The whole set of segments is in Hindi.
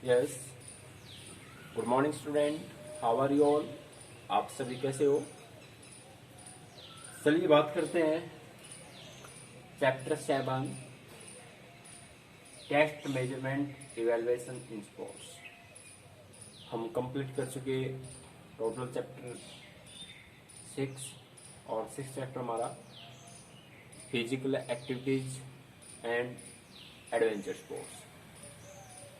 Yes, good morning student, how are you all. आप सभी कैसे हो। चलिए बात करते हैं chapter 7 test measurement evaluation in sports. हम कंप्लीट कर चुके टोटल चैप्टर 6 और 6 चैप्टर हमारा physical activities and adventure sports.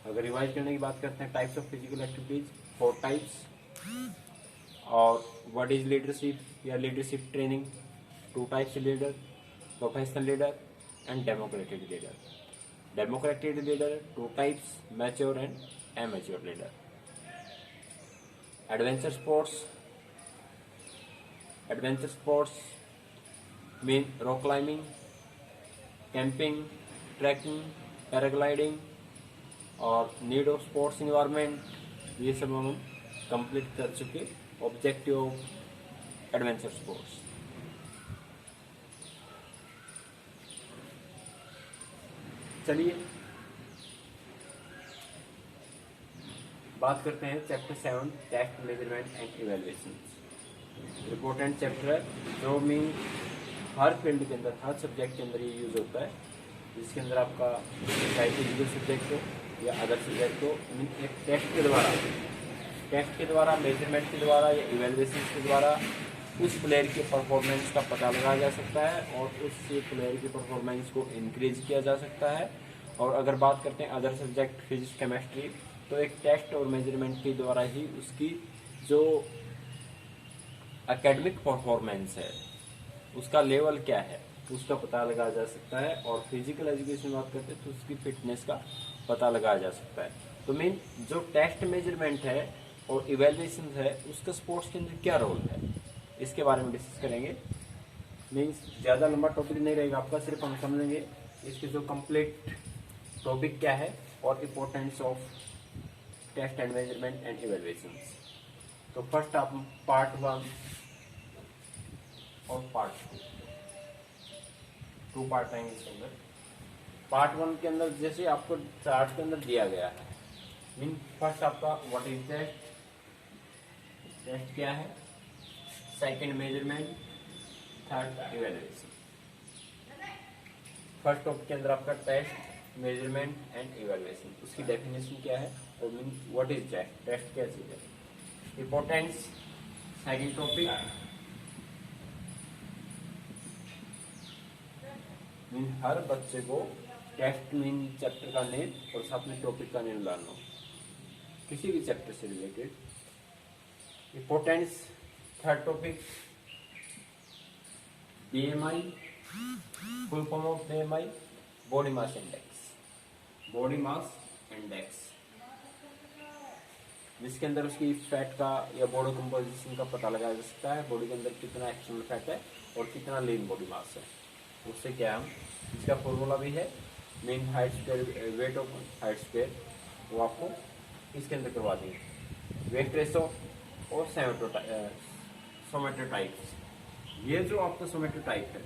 अगर रिवाइज करने की बात करते हैं types of physical activities, 4 types, और व्हाट इज लीडरशिप या leadership training, 2 types leader, professional leader and democratic leader. Democratic leader 2 types, mature and amateur leader. Adventure sports mean rock climbing, camping, trekking, paragliding और नीड ऑफ स्पोर्ट्स इन्वायरमेंट, ये सब हम कंप्लीट कर चुके ऑब्जेक्टिव ऑफ एडवेंचर स्पोर्ट्स। चलिए बात करते हैं chapter 7 test measurement and evaluation. Important chapter है जो मीन हर फील्ड के अंदर, हर सब्जेक्ट के अंदर ये यूज होता है, जिसके अंदर आपका चाहे फिजिकल सब्जेक्ट हो या अदर सब्जेक्ट हो, एक टेस्ट के द्वारा मेजरमेंट के द्वारा या इवैल्यूएशन के द्वारा उस प्लेयर के परफॉर्मेंस का पता लगाया जा सकता है और उस प्लेयर की परफॉर्मेंस को इंक्रीज किया जा सकता है। और अगर बात करते हैं अदर सब्जेक्ट फिजिक्स, केमिस्ट्री, तो एक टेस्ट और मेजरमेंट के द्वारा ही उसकी जो एकेडमिक परफॉर्मेंस है, उसका लेवल क्या है, उसका पता लगाया जा सकता है। और फिजिकल एजुकेशन बात करते हैं तो उसकी फिटनेस का पता लगाया जा सकता है। तो मेन जो टेस्ट मेजरमेंट है और इवैल्यूएशन है, उसका स्पोर्ट्स के अंदर क्या रोल है, इसके बारे में डिस्कस करेंगे। मीन्स ज़्यादा लंबा टॉपिक नहीं रहेगा आपका, सिर्फ हम समझेंगे इसके जो कंप्लीट टॉपिक क्या है और importance of test and measurement and evaluation. तो फर्स्ट आप पार्ट 1 और पार्ट 2 पार्ट आएंगे इसके अंदर। पार्ट 1 के अंदर जैसे आपको चार्ट के अंदर दिया गया है, मीन फर्स्ट आपका व्हाट इज टेस्ट क्या है, second measurement, third evaluation. First topic के अंदर आपका टेस्ट, मेजरमेंट एंड इवैल्यूएशन, उसकी डेफिनेशन क्या है और मीन व्हाट इज टेस्ट क्या चीज है, इंपॉर्टेंस। सेकंड टॉपिक मीन हर बच्चे को टेस्ट मीन चैप्टर का नेम और साथ में टॉपिक का नेम डालना, किसी भी चैप्टर से related. Importance third topic BMI, full form of BMI, body mass index, जिसके अंदर उसकी फैट का या बॉडी कंपोजिशन का पता लगाया जा सकता है, बॉडी के अंदर कितना एक्सटर्नल फैट है और कितना लीन बॉडी मास है। उससे क्या हम, इसका फॉर्मूला भी है, mean height square, weight of height square, वो आपको इसके अंदर करवा देंगे। वेट रेशो और सोमेटोटाइप्स, ये जो आपका सोमेटोटाइप है,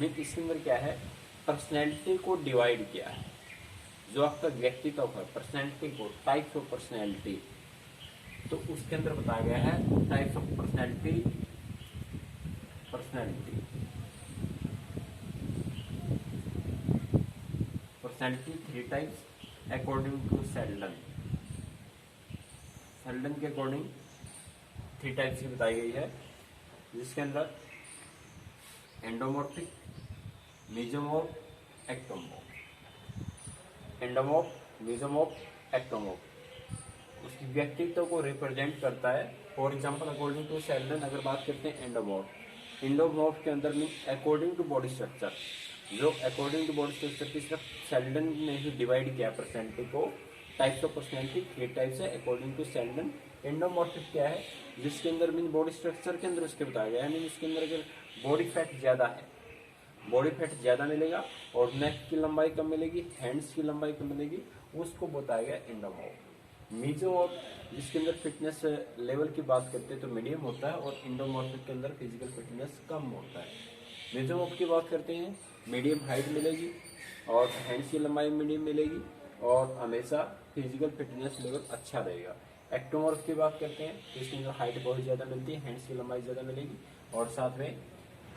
मीन इसके अंदर क्या है, पर्सनैलिटी को डिवाइड किया है। जो आपका व्यक्तित्व है, पर्सनैलिटी को, टाइप्स ऑफ पर्सनैलिटी, तो उसके अंदर बताया गया है types of personality 3 types according to Sheldon के अकॉर्डिंग 3 टाइप्स की बताई गई है, जिसके अंदर एंडोमॉर्फिक, मेसोमॉर्फ, एक्टोमॉर्फ उसकी व्यक्तित्व को रिप्रेजेंट करता है। For example according to Sheldon अगर बात करते हैं एंडोमॉर्फ के अंदर में अकॉर्डिंग टू बॉडी स्ट्रक्चर, जो अकॉर्डिंग टू बॉडी स्ट्रक्चर की सिर्फ सेल्डन ने ही डिवाइड किया पर्सनैलिटी को। टाइप्स ऑफ पर्सनैलिटी 3 टाइप्स है अकॉर्डिंग टू सेल्डन। एंडोमॉर्फिक क्या है, जिसके अंदर मीन बॉडी स्ट्रक्चर के अंदर उसके बताया गया है, मीन इसके अंदर अगर बॉडी फैट ज़्यादा मिलेगा और नेक की लंबाई कम मिलेगी, हैंड्स की लंबाई कम मिलेगी, उसको बताया गया एंडोमॉर्फ। मीजोमॉर्फ, जिसके अंदर फिटनेस लेवल की बात करते हैं तो मीडियम होता है और एंडोमॉर्फिक के अंदर फिजिकल फिटनेस कम होता है। मेसोमॉर्फ की बात करते हैं, मीडियम हाइट मिलेगी और हैंड्स की लंबाई मीडियम मिलेगी और हमेशा फिजिकल फिटनेस लेवल अच्छा रहेगा। एक्टोमॉर्फ की बात करते हैं तो इसके अंदर हाइट बहुत ज़्यादा मिलती है, हैंड्स की लंबाई ज़्यादा मिलेगी और साथ में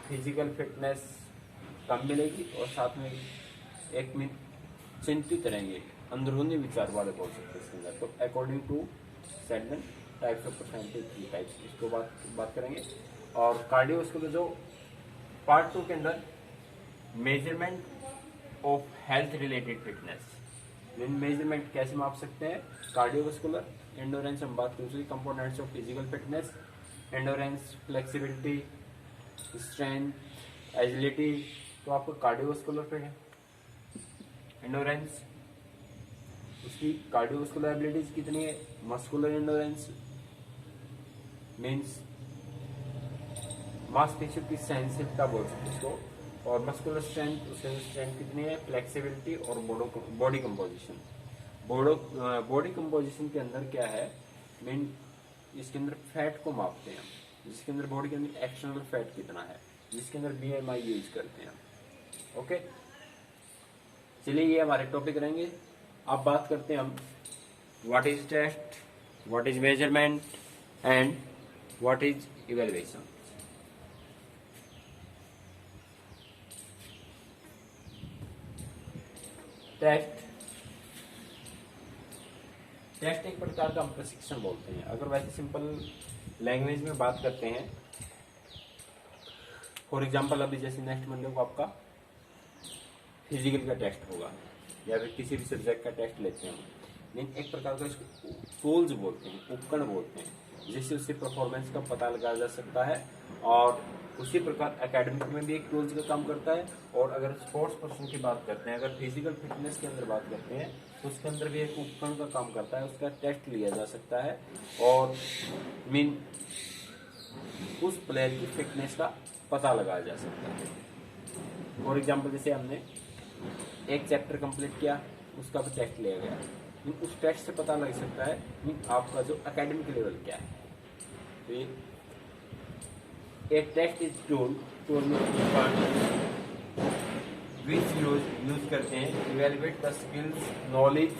फिजिकल फिटनेस कम मिलेगी और साथ में एक में चिंतित रहेंगे, अंदरूनी विचार वाले बोल सकते हैं इसके अंदर। तो according to Sheldon types of personality, 3 types, इसको बात करेंगे। और कार्डियोवास्कुलर जो पार्ट 2 के अंदर measurement of health related fitness, measurement कैसे माप सकते हैं। कार्डियोवास्कुलर एंडोरेंस हम बात करेंगे, components of physical fitness, endurance, flexibility, strength, agility. तो आपको कार्डियोवास्कुलर पे है एंडोरेंस, उसकी कार्डियोवास्कुलर एबिलिटीज कितनी है। मस्कुलर एंडोरेंस मीन्स मांसपेशियों की सहनशीलता बोल सकते हैं इसको, और मस्कुलर स्ट्रेंथ, उसके स्ट्रेंथ कितनी है, फ्लेक्सिबिलिटी और बॉडी कंपोजिशन। बॉडी कंपोजिशन के अंदर क्या है, मेन इसके अंदर फैट को मापते हैं हम, जिसके अंदर बॉडी के अंदर एक्सटर्नल फैट कितना है, जिसके अंदर BMI यूज करते हैं। ओके, चलिए ये हमारे टॉपिक रहेंगे। अब बात करते हैं हम what is test, what is measurement and what is evaluation. Test एक प्रकार का हम प्रशिक्षण बोलते हैं। अगर वैसे सिंपल लैंग्वेज में बात करते हैं, फॉर एग्जांपल अभी जैसे नेक्स्ट मंडे को आपका फिजिकल का टेस्ट होगा या फिर किसी भी सब्जेक्ट का टेस्ट लेते हैं, लेकिन एक प्रकार का इसको टूल्स बोलते हैं, उपकरण बोलते हैं, जिससे उसकी परफॉर्मेंस का पता लगाया जा सकता है। और उसी प्रकार एकेडमिक में भी एक टूल्स का काम करता है। और अगर स्पोर्ट्स पर्सन की बात करते हैं, अगर फिजिकल फिटनेस के अंदर बात करते हैं, तो उसके अंदर भी एक उपकरण का काम करता है, उसका टेस्ट लिया जा सकता है और मीन उस प्लेयर की फिटनेस का पता लगाया जा सकता है। फॉर एग्जाम्पल जैसे हमने एक चैप्टर कंप्लीट किया, उसका भी टेस्ट लिया गया, उस टेस्ट से पता लग सकता है आपका जो एकेडमिक लेवल क्या है। तो ये एक test is tool which use करते हैं evaluate the skills, knowledge,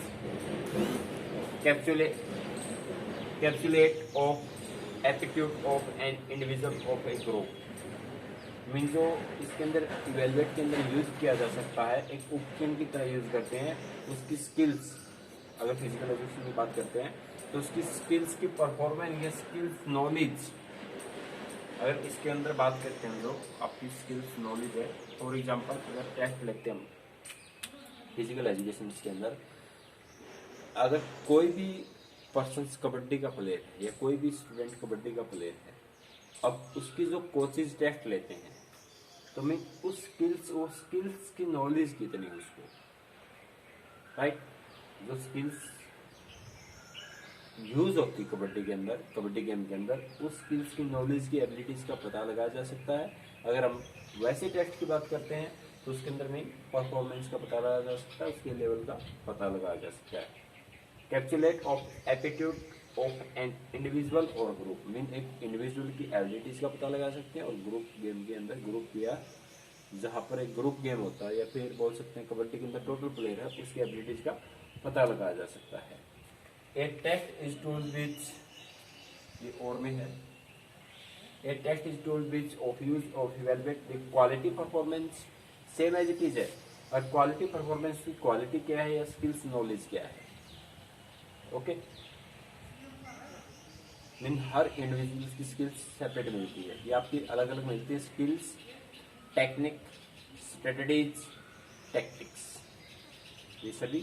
capsulate of aptitude of an individual of a group. Mean जो इसके अंदर इवेलुएट के अंदर यूज किया जा सकता है, एक उपकरण की तरह यूज करते हैं उसकी स्किल्स। अगर फिजिकल एजुकेशन की बात करते हैं तो उसकी स्किल्स की परफॉर्मेंस या स्किल्स नॉलेज, अगर इसके अंदर बात करते हैं हम लोग, आपकी स्किल्स नॉलेज है। फॉर एग्जांपल अगर टेस्ट लेते हैं हम फिजिकल एजुकेशन के अंदर, अगर कोई भी पर्सन कबड्डी का प्लेयर है या कोई भी स्टूडेंट कबड्डी का प्लेयर है, अब उसकी जो कोचेज टेस्ट लेते हैं तो मैं उस स्किल्स की नॉलेज कितनी है उसको, राइट। जो स्किल्स यूज होती कबड्डी के अंदर, कबड्डी गेम के अंदर, उस स्किल्स की नॉलेज की एबिलिटीज का पता लगाया जा सकता है। अगर हम वैसे टेस्ट की बात करते हैं तो उसके अंदर में परफॉर्मेंस का पता लगाया जा सकता है, उसके लेवल का पता लगाया जा सकता है। Capsulate of aptitude of an individual और ग्रुप, मीन एक इंडिविजुअल की एबिलिटीज का पता लगा सकते हैं, और ग्रुप गेम के अंदर ग्रुप या जहाँ पर एक ग्रुप गेम होता है या फिर बोल सकते हैं कबड्डी के अंदर टोटल प्लेयर है, उसकी एबिलिटीज का पता लगाया जा सकता है। A test is tool which, ये और में है, a test is tool which of use of evaluate the quality performance, same as it is है, और quality performance की quality क्या है या skills knowledge क्या है। ओके, मीन हर इंडिविजुअल की स्किल्स सेपरेट मिलती है, ये आपकी अलग अलग मिलती है। स्किल्स, टेक्निक, स्ट्रेटजीज, टैक्टिक्स, ये सभी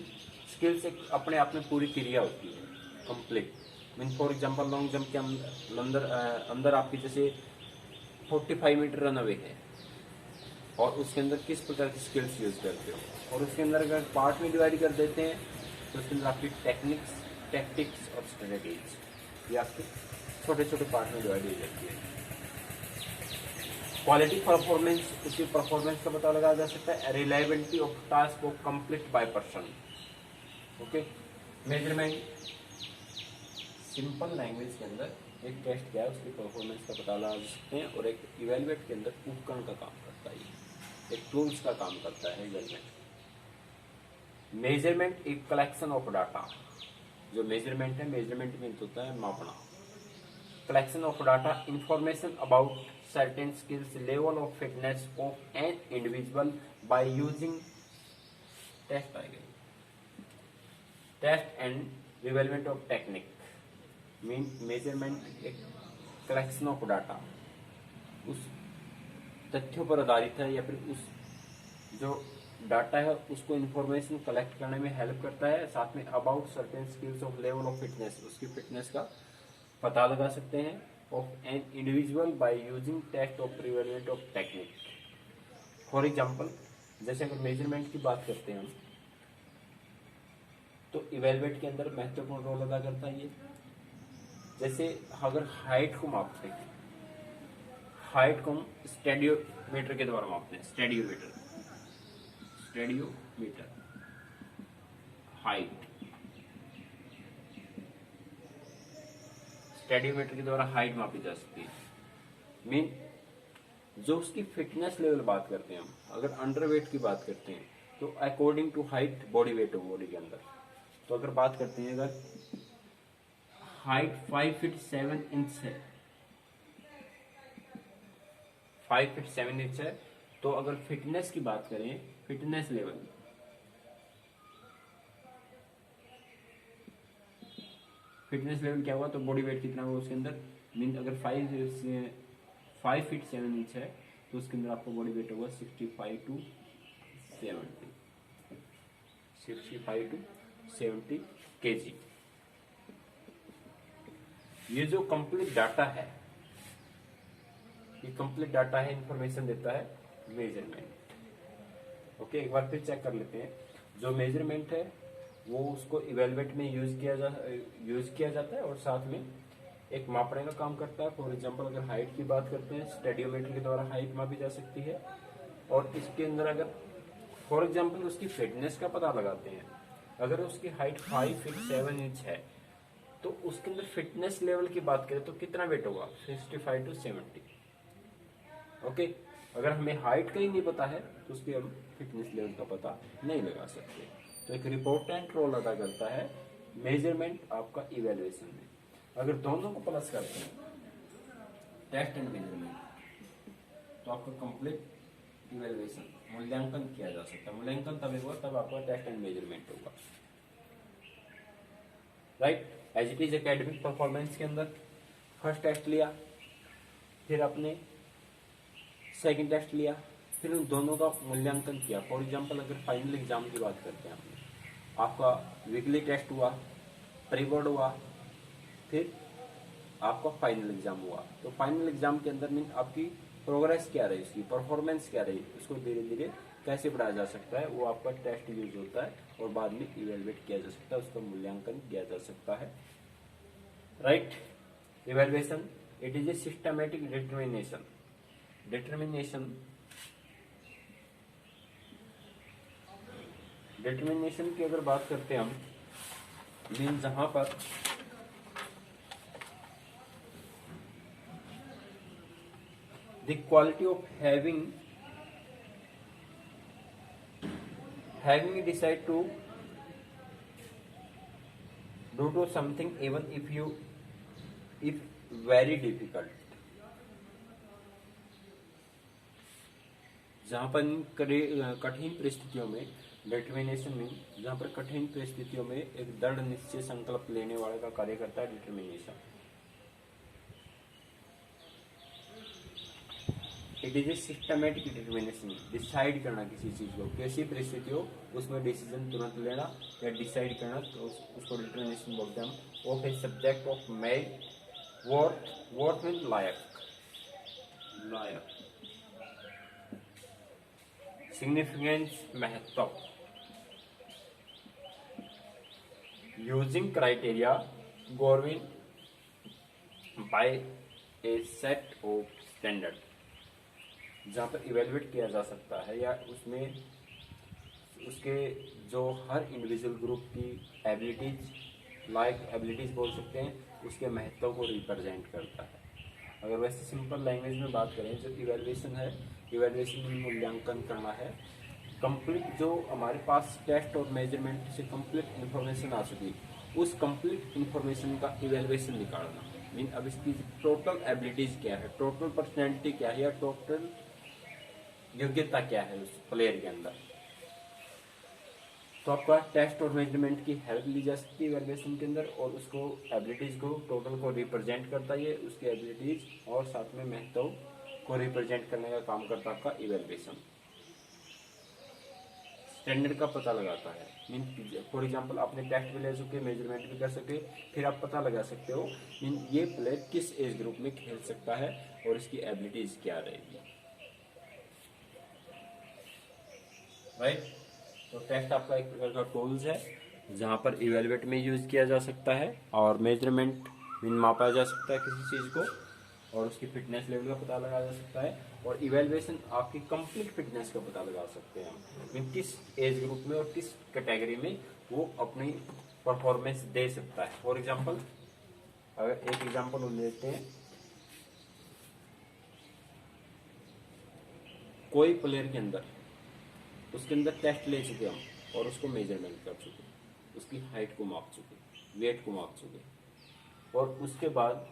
स्किल्स एक अपने आप में पूरी क्रिया होती है complete. Mean for example long jump के अंदर आपकी जैसे 45 मीटर रन अवे है, और उसके अंदर किस प्रकार की स्किल्स यूज करते हो, और उसके अंदर अगर पार्ट में डिवाइड कर देते हैं तो उसके अंदर आपकी टेक्निक्स, टैक्टिक्स और स्ट्रेटजीज, ये आपके छोटे छोटे पार्ट में डिवाइड हो जाती है। क्वालिटी परफॉर्मेंस, उसी परफॉर्मेंस का पता लगाया जा सकता है। रिलायबिलिटी ऑफ टास्क को complete by person. Okay, measurement simple language के अंदर एक टेस्ट क्या है उसकी परफॉर्मेंस का पता लगा सकते हैं, और एक इवेलुएट के अंदर उपकरण का काम करता है, एक टूल्स का काम करता है इवेलुएट। मेजरमेंट एक कलेक्शन ऑफ डाटा, जो मेजरमेंट है, मेजरमेंट मीन्स होता है मापना, collection of data, information about certain skills, level of fitness of an individual by using test and revealment of technique. Mean measurement एक कलेक्शन ऑफ डाटा, उस तथ्यों पर आधारित है या फिर उस जो डाटा है उसको इंफॉर्मेशन कलेक्ट करने में हेल्प करता है, साथ में about certain skills of level of fitness, उसकी फिटनेस का पता लगा सकते हैं, of an individual by using test of prevalent of technique. For example, जैसे अगर मेजरमेंट की बात करते हैं हम, तो इवेलुएट के अंदर महत्वपूर्ण रोल अदा करता है ये। जैसे अगर हाइट को मापते हैं, हाइट को हम स्टेडियोमीटर के द्वारा मापते हैं, स्टेडियोमीटर हाइट, स्टेडियोमीटर के द्वारा हाइट मापी जा सकती है। मीन जो उसकी फिटनेस लेवल बात करते हैं हम, अगर अंडरवेट की बात करते हैं तो according to height body weight हो बॉडी के अंदर। तो अगर बात करते हैं, अगर हाइट 5 फीट 7 इंच है, 5 फीट 7 इंच है, तो अगर फिटनेस की बात करें, फिटनेस लेवल क्या हुआ, तो बॉडी वेट कितना हुआ उसके अंदर। मीन अगर 5 फीट 7 इंच है तो उसके अंदर आपका बॉडी वेट होगा 65 टू 70 केजी। ये जो कंप्लीट डाटा है, ये कंप्लीट डाटा है, इंफॉर्मेशन देता है मेजरमेंट। ओके, एक बार फिर चेक कर लेते हैं। जो मेजरमेंट है वो उसको इवेलुएट में यूज किया जाता है और साथ में एक मापने का काम करता है। फॉर एग्जांपल, अगर हाइट की बात करते हैं, स्टेडियोमीटर के द्वारा हाइट मापी जा सकती है। और इसके अंदर अगर फॉर एग्जांपल उसकी फिटनेस का पता लगाते हैं, अगर उसकी हाइट 5 फीट 7 इंच है तो उसके अंदर फिटनेस लेवल की बात करें तो कितना वेट होगा, 65 टू 70। ओके, अगर हमें हाइट का ही नहीं पता है तो उसके हम फिटनेस लेवल का पता नहीं लगा सकते। तो एक इम्पोर्टेंट रोल अदा करता है मेजरमेंट आपका इवेल्युएशन में। अगर दोनों को प्लस करते हैं, टेस्ट एंड मेजरमेंट, तो आपका कंप्लीट इवेल्युएशन, मूल्यांकन किया जा सकता है। मूल्यांकन तभी होगा तब आपका टेस्ट एंड मेजरमेंट होगा, right. As it is academic performance के अंदर फर्स्ट टेस्ट लिया, फिर आपने सेकंड टेस्ट लिया, फिर उन दोनों का मूल्यांकन किया। फॉर एग्जांपल, अगर फाइनल एग्जाम की बात करते हैं, आपका वीकली टेस्ट हुआ, प्री बोर्ड हुआ, फिर आपका फाइनल एग्जाम हुआ। तो फाइनल एग्जाम के अंदर मीन आपकी प्रोग्रेस क्या रही, उसकी परफॉर्मेंस क्या रही, उसको धीरे धीरे कैसे बढ़ाया जा सकता है, वो आपका टेस्ट यूज होता है और बाद में इवेलुएट किया जा सकता है, उसका मूल्यांकन किया जा सकता है, right. Evaluation it is a systematic determination की अगर बात करते हैं हम, मीन जहां पर the quality of having decide to do to something even if very difficult। जहां पर कठिन परिस्थितियों में, डिटर्मिनेशन में जहां पर कठिन परिस्थितियों में एक दृढ़ निश्चय संकल्प लेने वाले का कार्य करता है determination. It is a systematic determination, decide करना किसी चीज को, कैसी परिस्थिति हो उसमें डिसीजन तुरंत लेना या डिसाइड करना, तो उसको डिटर्मिनेशन बोलते हैं हम। Of a subject of merit, worth mean लायक, सिग्निफिकेंस महत्व, using criteria govern by a set of standard, जहाँ पर इवेलुएट किया जा सकता है या उसमें उसके जो हर इंडिविजुअल ग्रुप की एबिलिटीज बोल सकते हैं, उसके महत्व को रिप्रेजेंट करता है। अगर वैसे सिंपल लैंग्वेज में बात करें, जो इवेलुएशन है, इवेलुएशन में मूल्यांकन करना है कंप्लीट जो हमारे पास टेस्ट और मेजरमेंट से कंप्लीट इंफॉर्मेशन आ सके, उस कंप्लीट इंफॉर्मेशन का इवेलुएशन निकालना। मीन अब इसकी टोटल एबिलिटीज क्या है, टोटल पर्सनैलिटी क्या है, या टोटल योग्यता क्या है उस प्लेयर के अंदर। तो आपका टेस्ट और मेजरमेंट की हेल्प ली जा सकती है इवेलुएशन के अंदर, और उसको एबिलिटीज को टोटल को रिप्रेजेंट करता है उसकी एबिलिटीज, और साथ में महत्व को रिप्रेजेंट करने का काम करता है आपका इवेलुएशन। स्टैंडर्ड का पता लगाता है। मीन फॉर एग्जांपल आपने टेस्ट भी ले सके, मेजरमेंट भी कर सके, फिर आप पता लगा सकते हो मीन ये प्लेयर किस एज ग्रुप में खेल सकता है और इसकी एबिलिटीज क्या रहेगी, राइट। तो टेस्ट आपका एक प्रकार का टूल्स है जहाँ पर इवेलुएट में यूज किया जा सकता है, और मेजरमेंट मीन मापा जा सकता है किसी चीज़ को, और उसकी फिटनेस लेवल का पता लगाया जा सकता है, और इवेलुएशन आपकी कंप्लीट फिटनेस का पता लगा सकते हैं हम, मीन किस एज ग्रुप में और किस कैटेगरी में वो अपनी परफॉर्मेंस दे सकता है। फॉर एग्जांपल अगर एक एग्जांपल लेते हैं, कोई प्लेयर के अंदर उसके अंदर टेस्ट ले चुके हम और उसको मेजरमेंट कर चुके, उसकी हाइट को माप चुके, वेट को माप चुके, और उसके बाद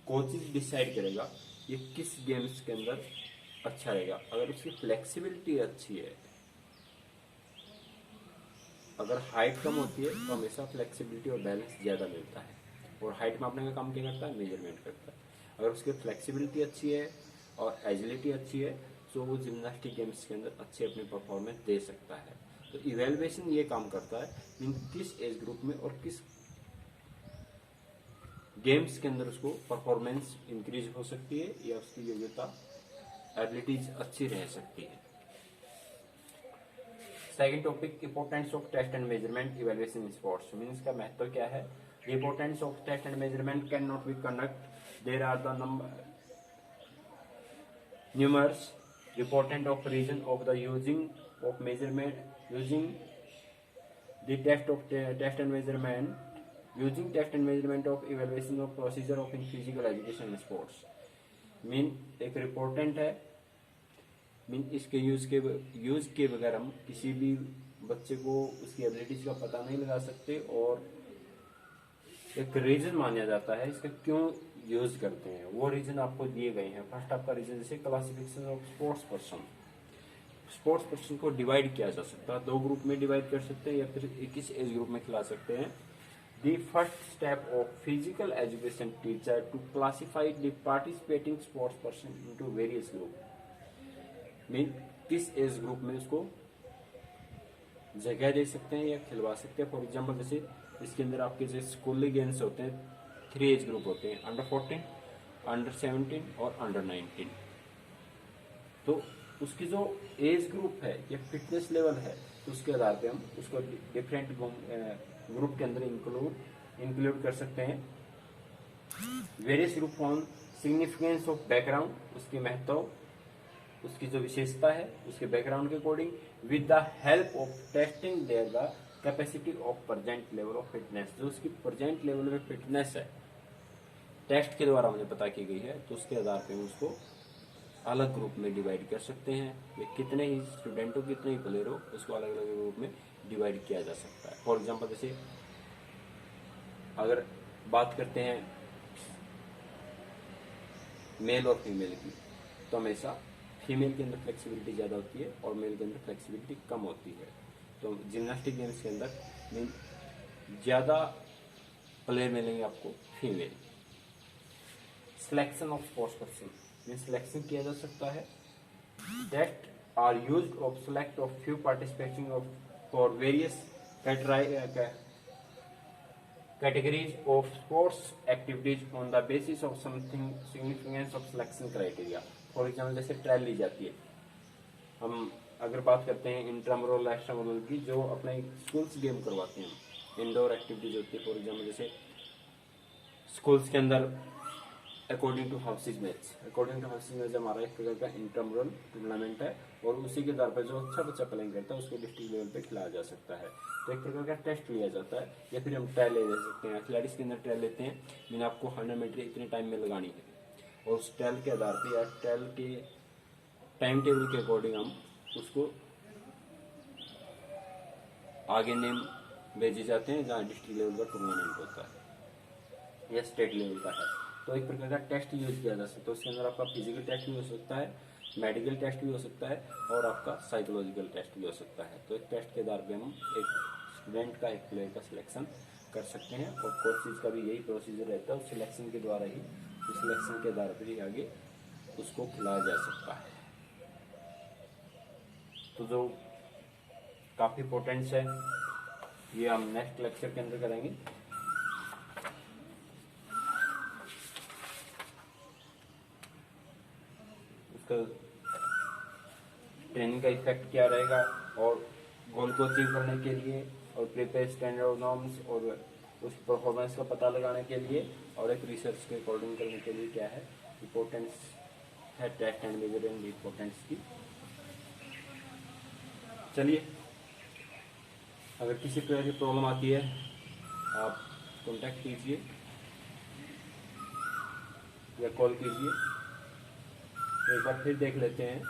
कोचेज डिसाइड करेगा ये किस गेम्स के अंदर अच्छा रहेगा। अगर उसकी फ्लेक्सिबिलिटी अच्छी है, अगर हाइट कम होती है तो हमेशा फ्लेक्सिबिलिटी और बैलेंस ज़्यादा मिलता है, और हाइट मापने का काम क्या करता है, मेजरमेंट करता है। अगर उसकी फ्लेक्सिबिलिटी अच्छी है और एजिलिटी अच्छी है तो वो जिम्नास्टिक गेम्स के अंदर अच्छी अपनी परफॉर्मेंस दे सकता है। तो इवेलुएशन ये काम करता है मीन किस एज ग्रुप में और किस गेम्स के अंदर उसको परफॉर्मेंस इंक्रीज हो सकती है, या उसकी योग्यता एबिलिटीज अच्छी रह सकती है। Second topic, importance of test and measurement evaluation in sports. Means का महत्व क्या है। The importance of test and measurement can not be conduct, there are the numerous important of reason of the using of measurement using the test and measurement using test and measurement of evaluation of procedure of in physical education and sports। Mean एक रिपोर्टेंट है, मीन इसके यूज के बगैर हम किसी भी बच्चे को उसकी एबिलिटीज का पता नहीं लगा सकते, और एक रीजन माना जाता है इसका क्यों यूज करते हैं, वो रीजन आपको दिए गए हैं। फर्स्ट आपका रीजन जैसे classification of sports person. Sports person को डिवाइड किया जा सकता है, दो ग्रुप में डिवाइड कर सकते हैं या फिर किस एज ग्रुप में खिला सकते हैं। The first step of physical education teacher to classify the participating sports person into various group. Mean किस एज ग्रुप में उसको जगह दे सकते हैं या खिलवा सकते हैं। फॉर एग्जाम्पल जैसे इसके अंदर आपके जैसे स्कूल गेम्स होते हैं, 3 एज ग्रुप होते हैं, अंडर 14, अंडर 17 और अंडर 19। तो उसकी जो एज ग्रुप है या फिटनेस लेवल है, तो उसके आधार पे हम उसको डिफरेंट ग्रुप के अंदर इंक्लूड कर सकते हैं। Various group on significance of background, उसकी महत्व, उसकी जो विशेषता है उसके बैकग्राउंड के according, with the help of testing there the capacity of present level of fitness. जो उसकी प्रेजेंट लेवल में फिटनेस है टेस्ट के द्वारा मुझे पता की गई है, तो उसके आधार पे हम उसको अलग ग्रुप में डिवाइड कर सकते हैं। वे कितने ही स्टूडेंट हो, कितने ही प्लेयर हो, उसको अलग अलग ग्रुप में डिवाइड किया जा सकता है। फॉर एग्जाम्पल जैसे अगर बात करते हैं मेल और फीमेल की, तो हमेशा फीमेल के अंदर फ्लेक्सिबिलिटी ज़्यादा होती है और मेल के अंदर फ्लेक्सिबिलिटी कम होती है। तो जिम्नास्टिक गेम्स के अंदर मीन ज़्यादा प्लेयर मिलेंगे आपको female. Selection of sports person, mean selection किया जा सकता है। That are used of select of few participating of for various categories of sports activities on the basis of something significance of selection criteria। For example जैसे ट्रायल ली जाती है, हम अगर बात करते हैं इंट्रामुरल एक्स्ट्रामुरल की, जो अपने स्कूल्स गेम करवाते हैं, इंडोर एक्टिविटीज होती है। फॉर एग्जाम्पल जैसे स्कूल्स के अंदर अकॉर्डिंग टू हाउसेज मैच हमारा एक प्रकार का इंट्रामुरल टूर्नामेंट है, और उसी के आधार पर जो अच्छा बच्चा प्लेइंग करता है उसको डिस्ट्रिक्ट लेवल पे खिलाया जा सकता है। तो एक प्रकार का टेस्ट लिया जाता है, या फिर हम ट्रायल ले सकते हैं। एथलेटिक्स के अंदर ट्रायल लेते हैं, मीन आपको 100 मीटर इतने टाइम में लगानी है, और उस ट्रायल के आधार पर या ट्रायल के टाइम टेबल के अकॉर्डिंग हम उसको आगे नेम भेजे जाते हैं जहाँ डिस्ट्रिक्ट लेवल का टूर्नामेंट होता है या स्टेट लेवल का है। तो एक प्रकार का टेस्ट यूज किया जा सकता है। उसके अंदर आपका फिजिकल टेस्ट भी हो सकता है, मेडिकल टेस्ट भी हो सकता है और आपका साइकोलॉजिकल टेस्ट भी हो सकता है। तो एक टेस्ट के आधार पे हम एक स्टूडेंट का, एक प्लेयर का सिलेक्शन कर सकते हैं और कोचिज का भी यही प्रोसीजर रहता है। उस सिलेक्शन के द्वारा ही, उस सिलेक्शन के आधार पर ही आगे उसको खिलाया जा सकता है। तो जो काफ़ी इंपॉर्टेंट्स है ये हम नेक्स्ट लेक्चर के अंदर करेंगे। उसका ट्रेनिंग का इफेक्ट क्या रहेगा और गोल को अचीव करने के लिए और प्रिपेयर स्टैंडर्ड नॉर्म्स और उस परफॉर्मेंस का पता लगाने के लिए और एक रिसर्च के अकॉर्डिंग करने के लिए क्या है इम्पोर्टेंस है test and measure and importance की। चलिए, अगर किसी प्रकार की प्रॉब्लम आती है आप कांटेक्ट कीजिए या कॉल कीजिए। एक बार फिर देख लेते हैं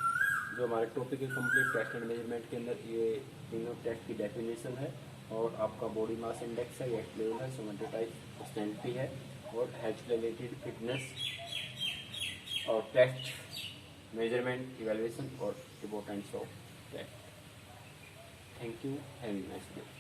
जो हमारे टॉपिक है कंप्लीट टेस्ट एंड मेजरमेंट के अंदर ये तीनों टेस्ट की डेफिनेशन है और आपका बॉडी मास इंडेक्स है, वेट लेवल है, सोमेटोटाइप स्ट्रेंथ है और हेल्थ रिलेटेड फिटनेस और टेस्ट मेजरमेंट इवैल्यूएशन और importance of test. Thank you, have a nice day.